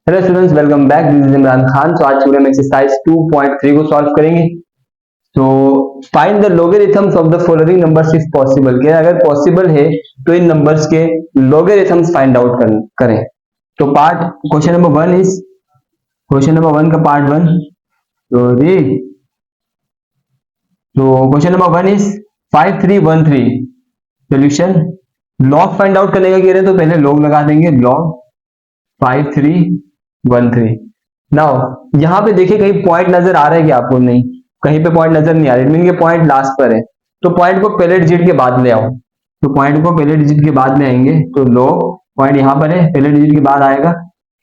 Hello students, welcome back. This is Imran Khan. तो आज पूरे हम एक्सरसाइज 2.3 को सॉल्व करेंगे। तो find the logarithms of the following numbers if possible. कि अगर पॉसिबल है तो इन नंबर्स के लोगरिथम्स फाइंड आउट करें। तो part question number 1 is question number 1 का पार्ट 1। तो question number 1 is 5313 solution. Log find out करने का कह रहे हैं तो पहले लॉग लगा देंगे। लॉग 5313। नाउ यहाँ पे देखिए कहीं पॉइंट नजर आ रहा है कि आपको? नहीं, कहीं पे पॉइंट नजर नहीं आ रहा है। मीन के पॉइंट लास्ट पर है। तो पॉइंट को पहले डिजिट के बाद ले आओ। तो पॉइंट को पहले डिजिट के बाद ले आएंगे। तो लॉग पॉइंट यहाँ पर है, पहले डिजिट के बाद आएगा।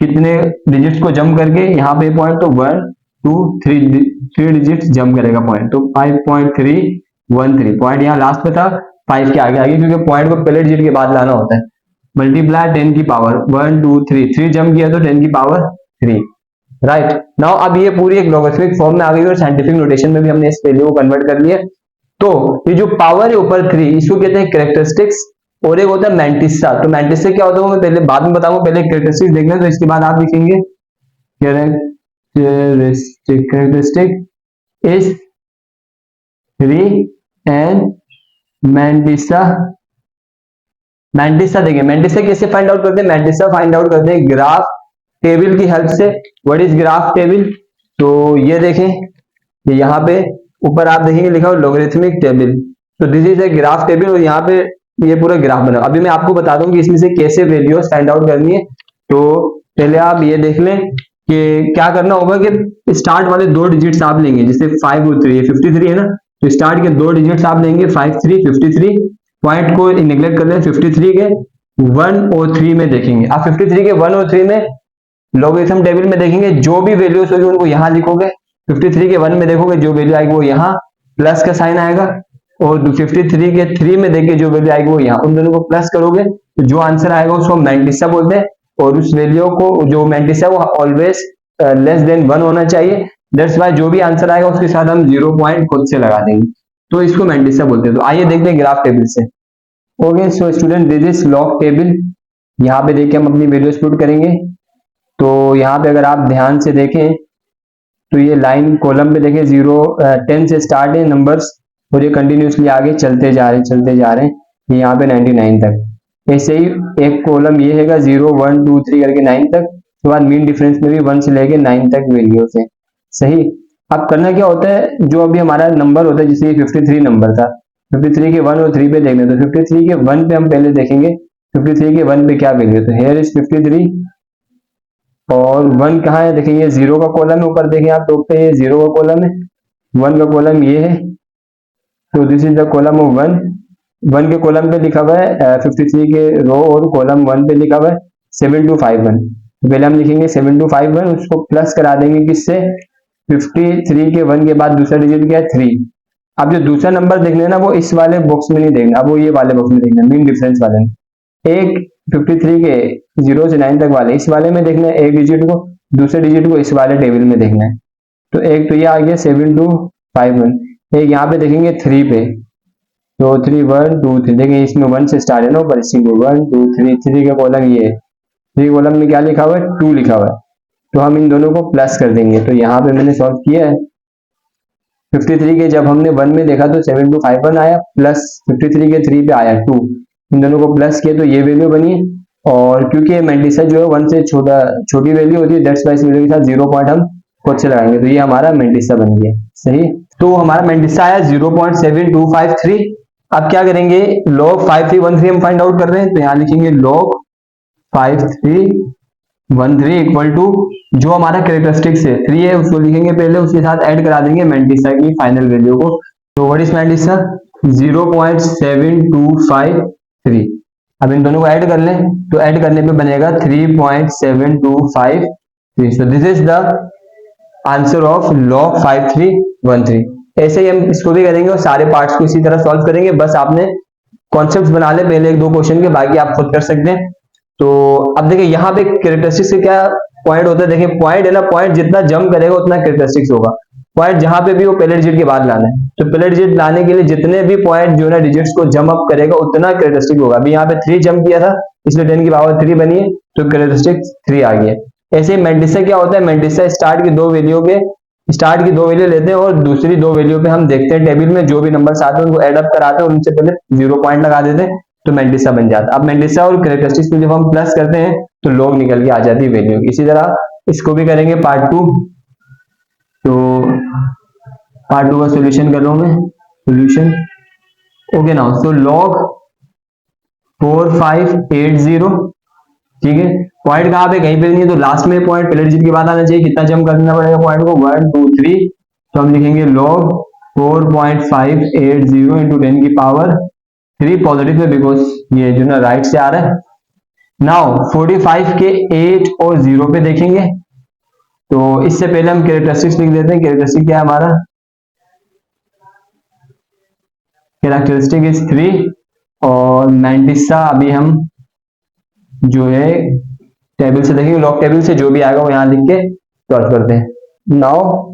कितने डिजिट्स को जम करके यहाँ पे पॉइंट? तो 1 2 3 डिजिट्स जम करेगा पॉइंट। तो 5313 पॉइंट यहाँ लास्ट पे था, 5 के आगे क्योंकि पॉइंट को पहले डिजिट के बाद लाना होता है। मल्टीप्लाई 10 की पावर 1 2 3 जम किया तो 10 की पावर 3। राइट नाउ अब ये पूरी एक लॉगरिथमिक फॉर्म में आ गई और साइंटिफिक नोटेशन में भी हमने इस वैल्यू को कन्वर्ट कर लिया। तो ये जो पावर है ऊपर 3, इसको कहते हैं कैरेक्टरिस्टिक्स और एक होता है मैंटिसा। तो मैंटिसा क्या होता है वो मैं पहले बाद में बताऊंगा, पहले कैरेक्टरिस्टिक्स देख लें। तो इसके बाद आप लिखेंगे characteristic is 3 and mantissa. Mantissa देखिए, मैंटिसा कैसे फाइंड आउट करते हैं? मैंटिसा फाइंड आउट करते हैं ग्राफ टेबल की हेल्प से। What is graph table? तो ये देखें, यहाँ पे ऊपर आप देखेंगे लिखा हुआ लोगरिथमिक टेबल। तो this is a graph table और यहाँ पे ये पूरा ग्राफ बना। अभी मैं आपको बता दूं कि इसमें से कैसे वैल्यूज फाइंड आउट करनी है। तो पहले आप ये देख लें कि क्या करना होगा कि स्टार्ट वाले 2 डिजिट्स आप लेंगे। जैसे 5 और 3, 53 है ना, तो स्टार्ट के 2 डिजिट्स आप लेंगे 5 3 53। पॉइंट को निगलेक्ट कर लें, 53 के 1 और 3 में देखेंगे। आप 53 के 1 और 3 में लोगरिथम टेबल में देखेंगे, जो भी वैल्यूज होगी उनको यहाँ लिखोगे। 53 के 1 में देखोगे जो वैल्यू आएगी वो यहाँ प्लस का साइन आएगा, और 53 के 3 में देखिए जो वैल्यू आएगी वो यहाँ, उन दोनों को प्लस करोगे तो जो आंसर आएगा उसको मैंटिसा बोलते हैं। और उस वैल्यू को जो मैंटिसा वो ऑलवेज लेस देन 1 होना चाहिए। दैट्स वाई जो भी आंसर आएगा उसके साथ हम 0 पॉइंट खुद से लगा देंगे, तो इसको मैंटिसा बोलते हैं। तो आइए देखते हैं ग्राफ टेबल से। Okay so student, this is log table. यहाँ पे देखिए हम अपनी वैल्यूज पुट करेंगे। तो यहाँ पे अगर आप ध्यान से देखें तो ये लाइन कॉलम पे देखें 10 से स्टार्ट है नंबर्स, और ये कंटिन्यूसली आगे चलते जा रहे हैं ये यहाँ पे 99 तक। ऐसे ही एक कॉलम ये हैगा 0 1 2 3 करके 9 तक। उसके बाद मीन डिफरेंस में भी 1 से लेके 9 तक वैल्यूज है। सही। अब करना क्या होता है, जो अभी हमारा नंबर होता है, जैसे 53 नंबर था, 53 के 1 और 3 पे देखना। तो 53 के 1 पे हम पहले देखेंगे 53 के 1 पे क्या वैल्यू। तो हेयर इज 53 और 1 कहाँ है? देखिए ये 0 का कॉलम है, ऊपर देखें आप टॉप पे ये 0 का कॉलम है, 1 का कॉलम ये है। तो this is the column of 1 के कॉलम पे लिखा हुआ है 53 के रो, और कॉलम 1 पे लिखा हुआ है 7251। तो पहले हम लिखेंगे 7251, उसको प्लस करा देंगे किससे? 53 के 1 के बाद दूसरा डिजिट क्या है? 3। अब जो दूसरा नंबर देखना है ना, वो इस वाले बॉक्स में नहीं देखना, अब वो ये वाले बॉक्स में देखना, मीन डिफरेंस वाले में। एक 53 के 0 से 9 तक वाले इस वाले में देखना है एक डिजिट को, दूसरे डिजिट को इस वाले टेबल में देखना है। तो एक तो ये आ गया 7251, एक यहाँ पे देखेंगे 3 पे। तो 3 1 2 3 देखेंगे, इसमें 1 से स्टार्ट है ना ऊपर, इसी को 1 2 3 3 का कॉलम ये है। 3 कॉलम में क्या लिखा हुआ है? 2 लिखा हुआ है। तो हम इन दोनों को प्लस कर देंगे। तो यहाँ पे मैंने सॉल्व किया है। 53 के जब हमने 1 में देखा तो 7251 आया, प्लस 53 के 3 पे आया 2। इन दोनों को प्लस किया तो ये वैल्यू बनी। और क्योंकि मैंटिसा जो है 1 से छोटी वैल्यू होती है, दैट्स वाई इस वैल्यू के साथ 0 पॉइंट हम खुद से लगाएंगे। तो ये हमारा मैंटिसा बन गया। सही। तो हमारा मैंटिसा आया 0.7253। अब क्या करेंगे? log 5313 हम फाइंड आउट कर रहे हैं, तो यहाँ लिखेंगे log 5313 इक्वल टू जो हमारा कैरेक्टरिस्टिक्स है 3 है, उसको लिखेंगे पहले, उसके साथ ऐड करा देंगे मैंटिसा की फाइनल वैल्यू को। तो व्हाट इज मैंटिसा? 0.7253। अब इन दोनों को ऐड कर लें, तो ऐड करने पे बनेगा 3.7253। So this is the answer of log 5313। ऐसे ही हम इसको भी करेंगे और सारे पार्ट्स को इसी तरह सॉल्व करेंगे। बस आपने कॉन्सेप्ट्स बना ले पहले 1-2 क्वेश्चन के, बाकी आप खुद कर सकते हैं। तो अब देखिए यहाँ पे कैरेक्टरिस्टिक्स से क्या पॉइंट होता है? देखिए पॉइंट है ना, पॉइंट जितना जम करेगा उतना कैरेक्टरिस्टिक्स होगा। पॉइंट जहां पे भी वो पहले डिजिट के बाद लाना है, तो पहले डिजिट लाने के लिए जितने भी पॉइंट जो है ना डिजिट्स को जम अप करेगा उतना कैरेक्टरिस्टिक होगा। अभी यहाँ पे 3 जम किया था, इसलिए 10 की पावर 3 बनी है, तो कैरेक्टरिस्टिक 3 आ गया। ऐसे मेंटिसा क्या होता है, मेंटिसा स्टार्ट की दो वैल्यू लेते हैं और दूसरी दो वैल्यू पे हम देखते हैं टेबल में जो भी नंबर्स आते हैं उनको एड अप कराते हैं और उनसे पहले 0 पॉइंट लगा देते हैं, तो मेंटिसा बन जाता है। अब मेंटिसा और कैरेक्टरिस्टिक्स में जब हम प्लस करते हैं तो लॉग निकल के आ जाती है वैल्यू। इसी तरह इसको भी करेंगे पार्ट 2। तो पार्ट 2 का सोल्यूशन कर रहा हूं मैं, solution okay now. So log 4580, ठीक है, पॉइंट कहां पे, कहीं पे नहीं है, तो लास्ट में पॉइंट पहले डिजिट के बाद आना चाहिए। कितना जंप करना पड़ेगा पॉइंट को, 1 2 3, तो हम लिखेंगे log 4.580 इंटू 10 की पावर 3 पॉजिटिव है बिकॉज ये जो ना राइट से आ रहा है। नाउ 45 के 8 और 0 पे देखेंगे, तो इससे पहले हम कैरेक्टरिस्टिक्स लिख देते हैं। कैरेक्टरिस्टिक क्या है हमारा, कैरेक्टरिस्टिक इज 3 और मेंटिसा अभी हम जो है टेबल से देखेंगे, लॉग टेबल से जो भी आएगा वो यहाँ लिख के सॉल्व करते हैं। नाउ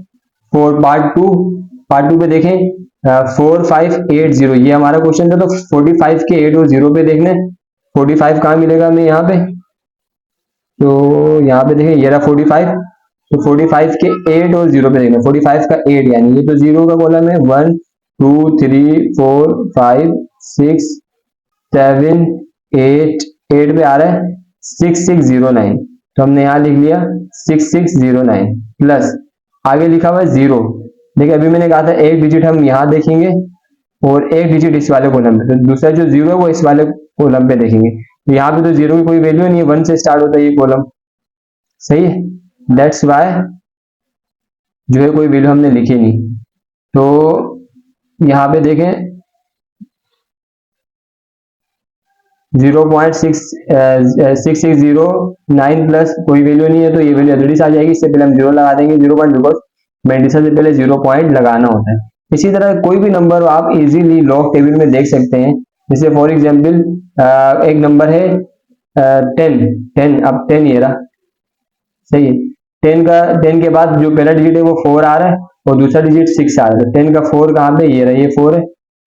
फॉर पार्ट टू पे देखें 4580, ये हमारा क्वेश्चन था, तो 45 के 8 और 0 पे देखना है। 45 कहाँ मिलेगा हमें यहाँ पे, तो यहाँ पे देखें ये रहा 45, तो 45 के 8 और 0 पे देखना है। 45 का 8 यानी ये तो 0 का कॉलम है, 1 2 3 4 5 6 7 8 8 पे आ रहा है 6609, तो हमने यहाँ लिख लिया 6609 प्लस आगे लिखा हुआ है 0। देखिए अभी मैंने कहा था एक डिजिट हम यहाँ देखेंगे और एक डिजिट इस वाले कॉलम पे, तो दूसरा जो 0 है वो इस वाले कॉलम पे देखेंगे। यहाँ पे तो 0 की कोई वैल्यू नहीं है, 1 से स्टार्ट होता है ये कॉलम, सही है, दैट्स वाई जो है कोई वैल्यू हमने लिखी नहीं। तो यहाँ पे देखें 0.6609 प्लस कोई वैल्यू नहीं है, तो ये वैल्यू ऑलरेडी आ जाएगी। इससे पहले हम 0 लगा देंगे, 0 पॉइंट, बिकॉज मेंटिसा से पहले 0 पॉइंट लगाना होता है। इसी तरह कोई भी नंबर आप इजीली लॉग टेबल में देख सकते हैं। जैसे फॉर एग्जांपल एक नंबर है 10, अब 10 ये रहा, सही है, 10 के बाद जो पहला डिजिट है वो 4 आ रहा है और दूसरा डिजिट 6 आ रहा है। 10 का 4 कहाँ पे, ये रहा, ये 4 है।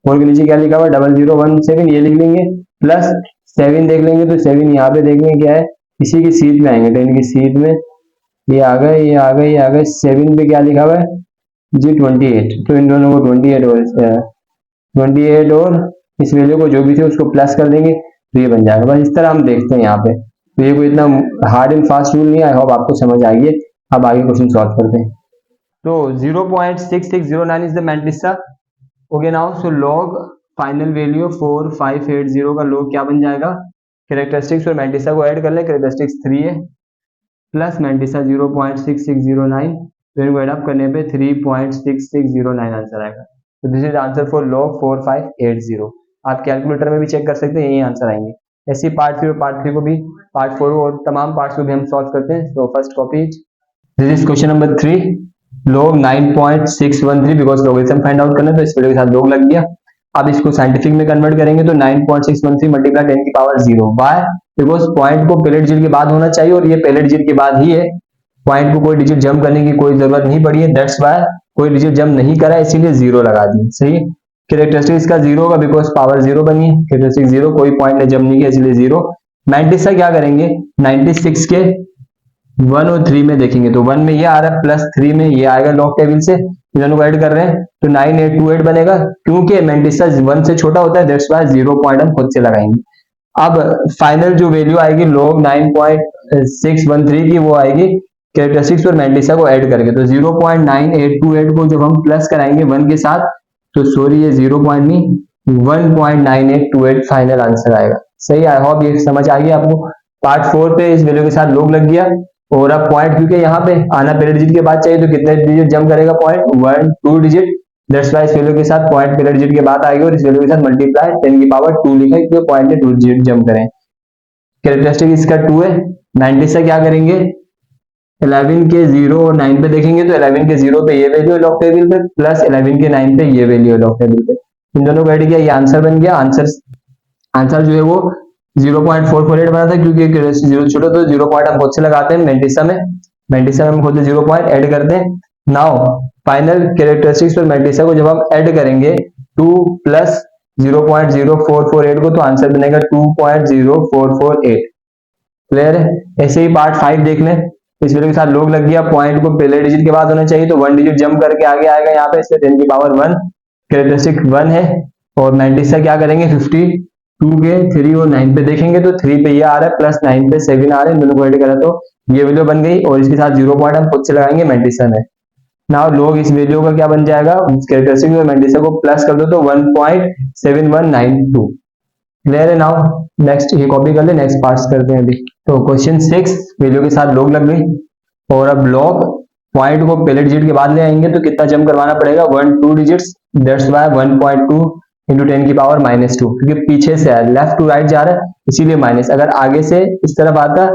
4 के नीचे क्या लिखा हुआ, 0017, ये लिख लेंगे, प्लस 7 देख लेंगे, तो 7 यहाँ पे देखेंगे क्या है, इसी की सीध में आएंगे, 10 की सीध में ये आ गए, ये आ गए, ये आ गए। 7 पे क्या लिखा हुआ है जी 28, तो इन दोनों को 28 और इस वैल्यू को जो भी थे उसको प्लस कर देंगे, तो ये बन जाएगा। बस इस तरह हम देखते हैं यहाँ पे, तो ये कोई इतना हार्ड एंड फास्ट रूल नहीं है। आई होप आपको समझ आ गई है। अब आगे क्वेश्चन सॉल्व करते हैं। तो 0.6609 is the mantissa. Okay now, so log final value 4580 का लॉग क्या बन जाएगा, कैरेक्टरिस्टिक्स और मेंटिसा को ऐड कर ले, कैरेक्टरिस्टिक्स 3 है प्लस मेंटिसा 0.6609, तो इनको ऐड अप करने पे 3.6609 आंसर आएगा। तो this is answer for log 4580। आप कैलकुलेटर में भी चेक कर सकते हैं, यही आंसर आएंगे। ऐसी पार्ट 3 और पार्ट 3 को भी, पार्ट 4 और तमाम पार्ट्स को भी हम सॉल्व करते हैं। तो first copy, this is question number 3, log 9.613, because logarithm find out करना है तो इस वैल्यू के साथ log लग गया। अब इसको साइंटिफिक में कन्वर्ट करेंगे तो 9.613 मल्टीप्लाई 10 की पावर 0, बाय, बिकॉज पॉइंट को पहले डिजिट के बाद होना चाहिए और ये पहले डिजिट के बाद ही है। पॉइंट को कोई डिजिट जंप करने की कोई जरूरत नहीं पड़ी है, दैट्स वाई कोई डिजिट जंप नहीं करा, इसीलिए 0 लगा दी, सही है। कैरेक्टरिस्टिक इसका 0 होगा बिकॉज पावर 0 बनी है, कैरेक्टरिस्टिक 0, कोई पॉइंट ने जंप नहीं किया इसलिए 0। मेंटिसा क्या करेंगे, 96 के 1 और 3 में देखेंगे, तो 1 में ये आ रहा है प्लस 3 में ये आएगा लॉग टेबल से, दोनों को ऐड कर रहे हैं तो 9828 बनेगा। क्योंकि मेंटिसा 1 से छोटा होता है, दैट्स वाई 0 पॉइंट हम खुद से लगाएंगे। अब फाइनल जो वैल्यू आएगी log 9.613 की, वो आएगी कैरेक्टरिस्टिक्स और मेंटिसा को ऐड करके, तो 0.9828 को जब हम प्लस कराएंगे 1 के साथ, तो सॉरी ये 0 पॉइंट नहीं 1.9828 फाइनल आंसर आएगा, सही। आई होप ये समझ आ गया आपको। पार्ट 4 पे इस वैल्यू के साथ log लग गया और अब पॉइंट, क्योंकि यहाँ पे आना पहले डिजिट के बाद चाहिए, तो कितने डिजिट जंप करेगा पॉइंट, 1 2 डिजिट, दैट्स वाई इस वैल्यू के साथ पॉइंट पहले डिजिट के बाद आएगा और इस वैल्यू के साथ मल्टीप्लाई 10 की पावर 2 लिखा है क्योंकि पॉइंट में 2 डिजिट जंप करें। कैरेक्टरिस्टिक इसका 2 है। 90 से क्या करेंगे, 11 के 0 और 9 पे देखेंगे, तो 11 के 0 पे ये वैल्यू है लॉग टेबल पे, प्लस 11 के 9 पे ये वैल्यू है लॉग टेबल पे, इन दोनों को ऐड किया, ये आंसर बन गया। आंसर जो है वो 0.448 बना था, क्योंकि 0 छोटा तो 0 पॉइंट हम खुद से लगाते हैं। मेंटिसा में हम खुद से 0 पॉइंट ऐड करते हैं। नाउ फाइनल कैरेक्टरिस्टिक्स और मेंटिसा को जब हम ऐड करेंगे 2 प्लस 0.0448 को, तो आंसर बनेगा 2.0448। क्लियर है। ऐसे ही पार्ट 5 देख लें। इस वैल्यू के साथ लोग लग गया, पॉइंट को पहले डिजिट के बाद होना चाहिए, तो 1 डिजिट जंप करके आगे आएगा यहाँ पे, इसलिए 10 की पावर 1 कैरेक्टरिस्टिक 1 है। और मैंटिसा क्या करेंगे, 52 के 3 और 9 पे देखेंगे तो 3 पे ये आ रहा है प्लस 9 पे 7 आ रहे हैं, दोनों को ऐड करा तो ये वैल्यू बन गई, और इसके साथ 0 पॉइंट हम खुद से लगाएंगे मैंटिसा में। नाउ लोग इस वैल्यू का क्या बन जाएगा, कैरेक्टरिस्टिक में मैंटिसा को प्लस कर दो तो 1.7192। क्लियर है। नाउ नेक्स्ट ये कॉपी कर ले, नेक्स्ट पार्ट्स करते हैं अभी। तो क्वेश्चन 6 वैल्यू के साथ लोग लग गई, और अब लॉग पॉइंट को पहले डिजिट के बाद ले आएंगे तो कितना जंप करवाना पड़ेगा, 1 2 डिजिट्स, दैट्स वाई 1.2 इंटू 10 की पावर -2, क्योंकि पीछे से लेफ्ट टू राइट जा रहा है इसीलिए माइनस। अगर आगे से इस तरफ आता,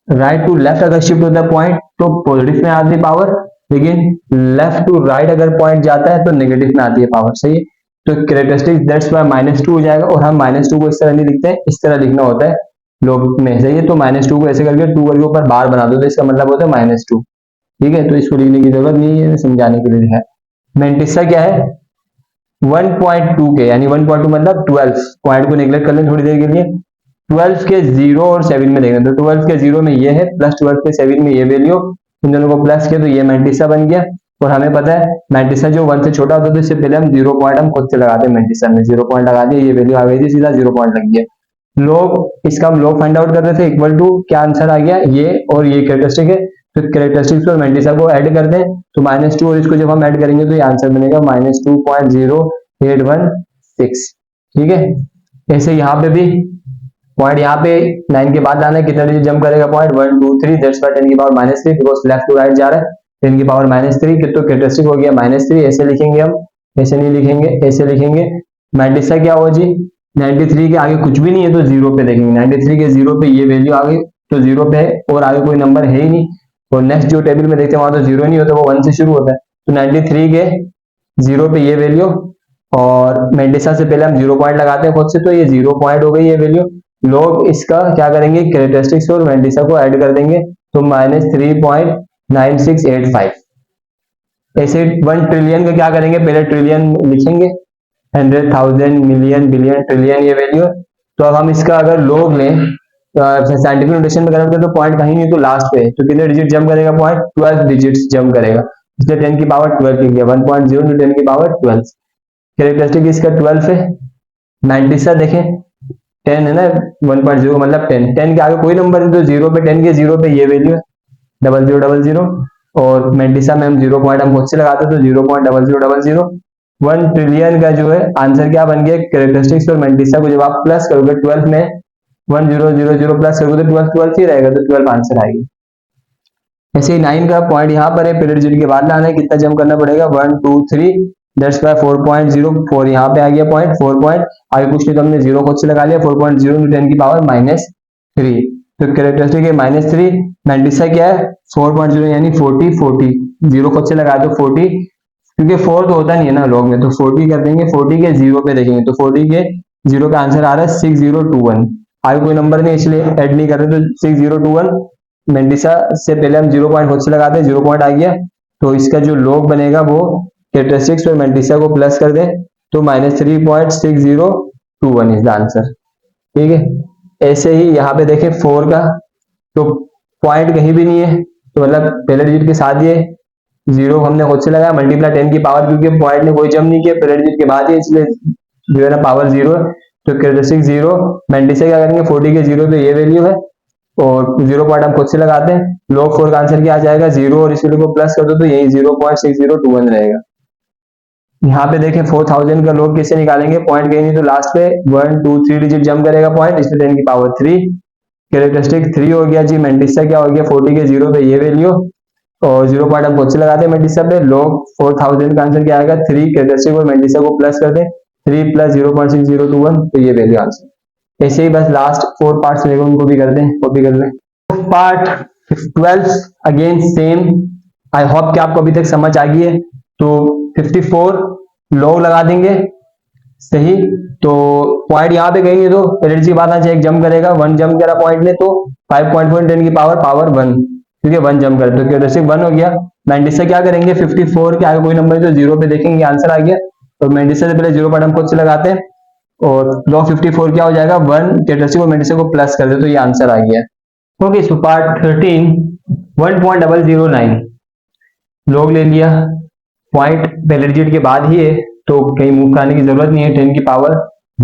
राइट टू लेफ्ट अगर शिफ्ट होता है पॉइंट तो पॉजिटिव में आती है पावर, लेकिन लेफ्ट टू राइट अगर पॉइंट जाता है तो नेगेटिव में आती है पावर। सही है। तो कैरेक्टरिस्टिक दैट्स वाई -2 हो जाएगा, और हम -2 को इस तरह नहीं लिखते हैं, इस तरह लिखना होता है लोग में। सही है। तो -2 को ऐसे करके 2 करके ऊपर बार बना दो तो इसका मतलब होता है -2। ठीक है। तो इसको लिखने की जरूरत नहीं है, समझाने के लिए लिखा है। मैंटिसा क्या है, 1.2 के यानी 1.2 मतलब 12 पॉइंट को निगलेक्ट कर लें थोड़ी देर के लिए, 12 के 0 और 7 में देखना, तो 12 के 0 में ये है प्लस 12 के 7 में ये वैल्यू, इन दोनों को प्लस किया तो ये मैंटिसा बन गया। और हमें पता है मैंटिसा जो 1 से छोटा होता है तो इससे पहले हम 0 पॉइंट हम खुद से लगाते हैं, मैंटिसा में 0 पॉइंट लगा दिया, ये वैल्यू आ गई थी, सीधा 0 पॉइंट लग गया। लोग इसका हम लोग फाइंड आउट कर रहे थे, इक्वल टू क्या आंसर आ गया, ये और ये कैरेक्टरिस्टिक है, तो कैरेक्टरिस्टिक्स और मैंटिसा को ऐड करते हैं तो -2 और इसको जब हम ऐड करेंगे तो ये आंसर बनेगा -2.0816। ठीक है। ऐसे यहाँ पे भी पॉइंट यहाँ पे 9 के बाद लाना है, कितना डिजिट जंप करेगा पॉइंट 1 2 3, दैट्स व्हाई 10 की power -3 because left to right जा रहा है, 10 की पावर -3 तो कैरेक्टरिस्टिक हो गया -3। ऐसे लिखेंगे हम, ऐसे नहीं लिखेंगे, ऐसे लिखेंगे। मैंटिसा क्या होगा जी, 93 के आगे कुछ भी नहीं है तो 0 पे देखेंगे, 93 के 0 पे ये वैल्यू आ गई तो 0 पे है और आगे कोई नंबर है ही नहीं। और नेक्स्ट जो टेबल में देखते हैं वहां तो 0 नहीं होता, वो 1 से शुरू होता है, तो 93 के 0 पे ये वैल्यू, और मैंटिसा से पहले हम 0 पॉइंट लगाते हैं खुद से तो ये 0 पॉइंट हो गई ये वैल्यू। लोग इसका क्या करेंगे, कैरेक्टरिस्टिक्स और मैंटिसा को ऐड कर देंगे तो -3.9685। ऐसे 1 ट्रिलियन का क्या करेंगे, पहले ट्रिलियन लिखेंगे, 100,000 मिलियन बिलियन ट्रिलियन ये वैल्यू है। तो अब हम इसका अगर लोग लें साइंटिफिक नोटेशन में कन्वर्ट करें तो पॉइंट कहीं नहीं तो लास्ट पे है, तो कितने डिजिट जंप करेगा पॉइंट, 12 डिजिट्स जंप करेगा, इसलिए 10 की पावर 12 लिख दिया, 1.0 इंटू 10 की पावर 12। कैरेक्टरिस्टिक इसका 12 है। मैंटिसा देखें 10 है ना, 1.0 मतलब 10, 10 के आगे कोई नंबर नहीं तो 0 पे, 10 के 0 पे ये वैल्यू है 0000, और मैंटिसा में हम 0 पॉइंट हम खुद से लगाते तो 0.0000। 1 ट्रिलियन का जो है आंसर क्या बन गया, कैरेक्टरिस्टिक्स और मैंटिसा को जब आप प्लस करोगे 12 में 1000 प्लस करोगे तो 12 12 ही रहेगा, तो 12 आंसर आएगी। ऐसे ही 9 का पॉइंट यहाँ पर है, पहले डिजिट के बाद लाना है, कितना जंप करना पड़ेगा 1 2 3, दैट्स वाई 4.04 यहाँ पे आ गया पॉइंट, 4 पॉइंट आगे कुछ नहीं तो हमने 0 खुद से लगा लिया, 4.0 इंटू 10 की पावर -3, तो कैरेक्टरिस्टिक है -3। मैंटिसा क्या है 4.0 यानी 40 0 खुद से लगा दो 40, क्योंकि 4 तो होता नहीं है ना लॉग में, तो 40 कर देंगे, 40 के 0 पे देखेंगे तो 40 के 0 का आंसर आ रहा है 6021, आगे कोई नंबर नहीं इसलिए ऐड नहीं कर रहे तो 6021। मैंटिसा से पहले हम 0 पॉइंट खुद से लगाते हैं, 0 पॉइंट आ गया, तो इसका जो लॉग बनेगा वो कैरेक्टरिस्टिक्स और मैंटिसा को प्लस कर दें तो -3.6021 इज द आंसर। ठीक है। ऐसे ही यहाँ पे देखें 4 का, तो पॉइंट कहीं भी नहीं है, तो मतलब पहले डिजिट के साथ ये 0 हमने खुद से लगाया, मल्टीप्लाई 10 की पावर, क्योंकि पॉइंट ने कोई जंप नहीं किया पहले डिजिट के बाद ही, इसलिए जो है ना पावर 0 है, तो कैरेक्टरिस्टिक 0। मैंटिसा क्या करेंगे 40 के 0 पे ये वैल्यू है और 0 पॉइंट हम खुद से लगाते हैं, log 4 का आंसर क्या आ जाएगा 0 और इस वैल्यू को प्लस कर दो तो यही 0.6021 रहेगा। यहाँ पे देखें 4000 का log कैसे निकालेंगे, पॉइंट कहीं नहीं तो लास्ट पे 1 2 3 डिजिट जंप करेगा पॉइंट, इसमें 10 की पावर 3, कैरेक्टरिस्टिक 3 हो गया जी। मैंटिसा क्या हो गया 40 के 0 पे ये वैल्यू और 0 पॉइंट हम खुद से लगाते हैं मैंटिसा पे, log 4000 का आंसर क्या आएगा 3, कैरेक्टरिस्टिक और मैंटिसा को प्लस कर दें 3 + 0.6021 तो ये वैल्यू आंसर। ऐसे ही बस लास्ट 4 पार्ट्स रहेगा उनको भी कर दें, कॉपी कर लें। Part 12 again same, I hope कि आपको अभी तक समझ आ गई है। तो 54 लॉग लगा देंगे, सही, तो पॉइंट यहाँ पे कहेंगे तो एनर्जी की बात आ जाए, एक जंप करेगा 1 जंप करा पॉइंट ने तो 5.4 10 की पावर 1, क्योंकि 1 जंप करे तो कैरेक्टरिस्टिक 1 हो गया। मैंटिसा क्या करेंगे 54 के आगे कोई नंबर तो 0 पे देखेंगे आंसर आ गया, तो मैंटिसा से पहले 0 पॉइंट हम खुद से लगाते हैं और log 54 क्या हो जाएगा 1, कैरेक्टरिस्टिक और मैंटिसा को प्लस कर दे तो ये आंसर आ गया। ओके, सो पार्ट 13 1.009 लॉग ले लिया, पॉइंट पहले डिजिट के बाद ही है तो कहीं मूव कराने की जरूरत नहीं है, 10 की पावर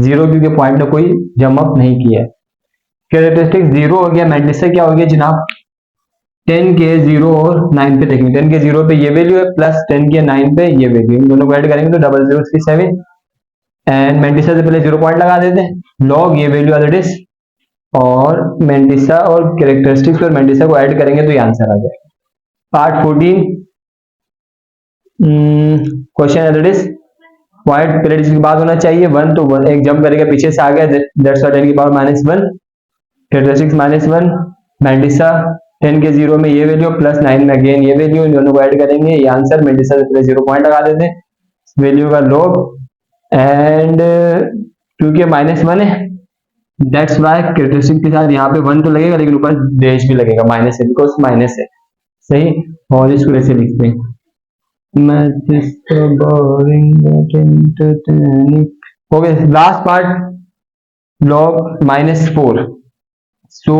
0 क्योंकि पॉइंट ने कोई जम अप नहीं किया है। कैरेक्टरिस्टिक 0 हो गया, मैट्रिक्स क्या हो गया जनाब, 10 के 0 और 9 पे देखेंगे, 10 के 0 पे ये वैल्यू है प्लस 10 के 9 पे ये वैल्यू, इन दोनों को ऐड करेंगे तो 0037 एंड मैंटिसा से पहले 0 पॉइंट लगा देते हैं, लॉग ये वैल्यू एज इट इज और मैंटिसा और कैरेक्टरिस्टिक्स और मैंटिसा को ऐड करेंगे तो ये आंसर आ जाएगा। Part 14 question as it is, point पहले डिजिट के बाद होना चाहिए 1 तो 1 एक जंप करेगा पीछे से आ गया, दैट्स व्हाई 10 की पावर -1, कैरेक्टरिस्टिक्स -1, मैंटिसा 10 के 0 में ये वैल्यू प्लस 9 में अगेन ये वैल्यू, इन दोनों को ऐड करेंगे ये आंसर, मैंटिसा से पहले 0 पॉइंट लगा देते हैं वैल्यू का लॉग एंड क्योंकि -1 है दैट्स व्हाई कैरेक्टरिस्टिक के साथ यहाँ पे 1 तो लगेगा लेकिन ऊपर डैश भी लगेगा, माइनस है बिकॉज माइनस है, सही। और इसको ऐसे लिखते हैं ओके, लास्ट पार्ट लॉग -4, सो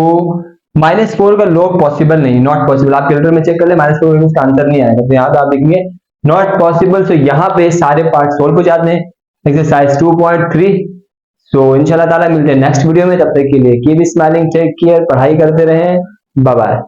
-4 का लॉग पॉसिबल नहीं, नॉट पॉसिबल, आप कैलकुलेटर में चेक कर ले -4 का आंसर नहीं आएगा, तो यहाँ पे आप लिखेंगे नॉट पॉसिबल। सो यहाँ पे सारे पार्ट सोल्व हो जाते हैं, एक्सरसाइज 2.3। सो इंशाल्लाह ताला मिलते हैं नेक्स्ट वीडियो में, तब तक के लिए कीप स्माइलिंग, टेक केयर, पढ़ाई करते रहें, बाय बाय।